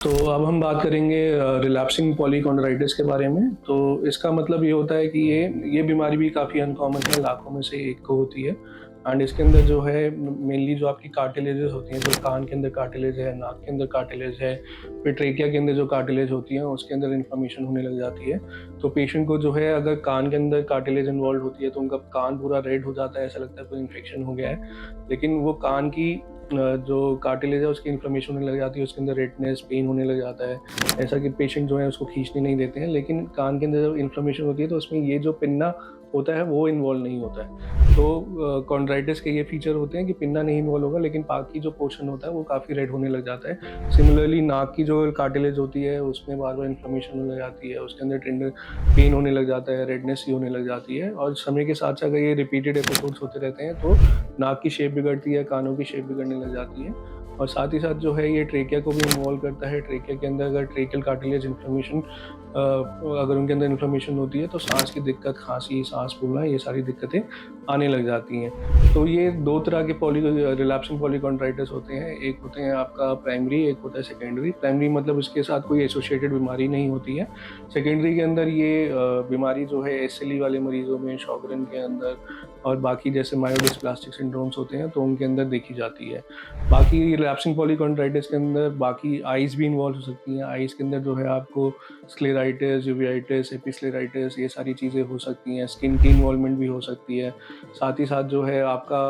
तो अब हम बात करेंगे रिलैप्सिंग पॉलीकॉन्ड्राइटिस के बारे में। तो इसका मतलब ये होता है कि ये बीमारी भी काफ़ी अनकॉमन है, लाखों में से एक को होती है। एंड इसके अंदर जो है मेनली जो आपकी कार्टिलेजेस होती हैं, जो कान के अंदर कार्टिलेज है, नाक के अंदर कार्टिलेज है, फिर ट्रेकिया के अंदर जो कार्टिलेज होती है उसके अंदर इन्फ्लेमेशन होने लग जाती है। तो पेशेंट को जो है अगर कान के अंदर कार्टिलेज इन्वॉल्व होती है तो उनका कान पूरा रेड हो जाता है, ऐसा लगता है कोई इन्फेक्शन हो गया है। लेकिन वो कान की जो कार्टिलेज है उसकी इन्फ्लेमेशन होने लग जाती है, उसके अंदर रेडनेस, पेन होने लग जाता है। ऐसा कि पेशेंट जो है उसको खींचने नहीं देते हैं। लेकिन कान के अंदर जब इन्फ्लेमेशन होती है तो उसमें ये जो पिन्ना होता है वो इन्वॉल्व नहीं होता है। तो कॉन्ड्राइटिस के ये फीचर होते हैं कि पिन्ना नहीं इन्वॉल्व होगा, लेकिन बाकी जो पोर्शन होता है वो काफ़ी रेड होने लग जाता है। सिमिलरली नाक की जो कार्टिलेज होती है उसमें बार बार इन्फ्लेमेशन होने लग जाती है, उसके अंदर टेंडर पेन होने लग जाता है, रेडनेस ही होने लग जाती है। और समय के साथ साथ अगर ये रिपीटेड एपिसोड्स होते रहते हैं तो नाक की शेप बिगड़ती है, कानों की शेप बिगड़ने लग जाती है। और साथ ही साथ जो है ये ट्रेकिया को भी इन्वॉल्व करता है। ट्रेकिया के अंदर अगर ट्रेकियल कार्टिलेज इन्फ्लेमेशन अगर उनके अंदर इन्फ्लेमेशन होती है तो सांस की दिक्कत, खांसी, सांस फूलना, ये सारी दिक्कतें आने लग जाती हैं। तो ये दो तरह के रिलैप्सिंग पॉलीकॉन्ड्राइटिस होते हैं। एक होते हैं आपका प्राइमरी, एक होता है सेकेंडरी। प्राइमरी मतलब इसके साथ कोई एसोसिएटेड बीमारी नहीं होती है। सेकेंडरी के अंदर ये बीमारी जो है एसएलई वाले मरीजों में, शॉगरेन के अंदर और बाकी जैसे मायोडिस्प्लास्टिक सिंड्रोम्स होते हैं तो उनके अंदर देखी जाती है। बाकी रिलैप्सिंग पॉलीकॉन्ड्राइटिस के अंदर बाकी आइज़ भी इन्वॉल्व हो सकती हैं। आइज़ के अंदर जो है आपको स्क्लेराइटिस, यूवेइटिस, एपिस्क्लेराइटिस, ये सारी चीज़ें हो सकती हैं। स्किन की इन्वॉल्वमेंट भी हो सकती है। साथ ही साथ जो है आपका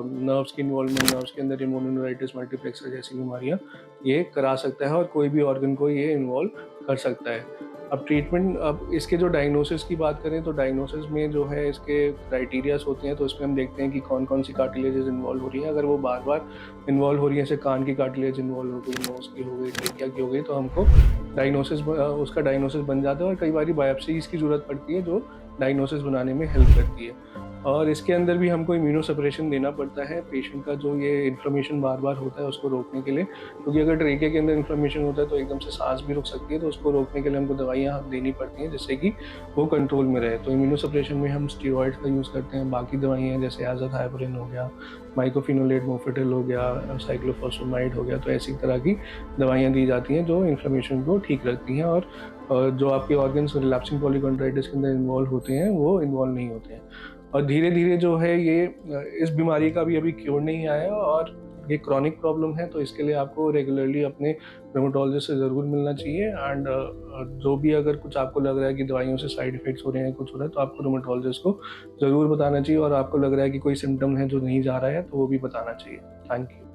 नर्व्स की इन्वॉल्वमेंट, नर्व्स के अंदर इम्यूनोनेफ्राइटिस मल्टीप्लेक्सर जैसी बीमारियां ये करा सकता है और कोई भी ऑर्गन को ये इन्वॉल्व कर सकता है। अब ट्रीटमेंट, अब इसके जो डायग्नोसिस की बात करें तो डायग्नोसिस में जो है इसके क्राइटेरियाज होते हैं। तो इसमें हम देखते हैं कि कौन कौन सी कार्टिलेजेस इन्वॉल्व हो रही हैं। अगर वो बार बार इन्वॉल्व हो रही है, जैसे कान की कार्टिलेज इन्वॉल्व हो गई, नोज की हो गई, ट्रेकिया की हो गई, तो हमको उसका डायग्नोसिस बन जाता है और कई बार बायोप्सीज की ज़रूरत पड़ती है जो डायग्नोसिस बनाने में हेल्प करती है। और इसके अंदर भी हमको इम्यूनोसप्रेशन देना पड़ता है पेशेंट का जो ये इन्फ्लेमेशन बार बार होता है उसको रोकने के लिए। क्योंकि अगर ट्रेकिया के अंदर इन्फ्लेमेशन होता है तो एकदम से सांस भी रुक सकती है, तो उसको रोकने के लिए हमको दवाइयाँ देनी पड़ती हैं जिससे कि वो कंट्रोल में रहे। तो इम्यूनोसप्रेशन में हम स्टीरॉइड्स का यूज़ करते हैं। बाकी दवाइयाँ जैसे एज़ाथाइप्रिन हो गया, माइकोफिनोलेट, मोफेटिल हो गया, साइक्लोफॉस्फेमाइड हो गया, तो ऐसी तरह की दवाइयाँ दी जाती हैं जो इन्फ्लेमेशन को ठीक रखती हैं। और जो आपके ऑर्गन्स रिलैप्सिंग पॉलीकॉन्ड्राइटिस के अंदर इन्वॉल्व होते हैं वो इन्वॉल्व नहीं होते हैं। और धीरे धीरे जो है ये इस बीमारी का भी अभी क्योर नहीं आया और ये क्रॉनिक प्रॉब्लम है। तो इसके लिए आपको रेगुलरली अपने रोमेटोलॉजिस्ट से ज़रूर मिलना चाहिए। एंड जो भी अगर कुछ आपको लग रहा है कि दवाइयों से साइड इफ़ेक्ट्स हो रहे हैं, कुछ हो रहा है, तो आपको रोमेटोलॉजिस्ट को ज़रूर बताना चाहिए। और आपको लग रहा है कि कोई सिम्टम है जो नहीं जा रहा है तो वो भी बताना चाहिए। Thank you.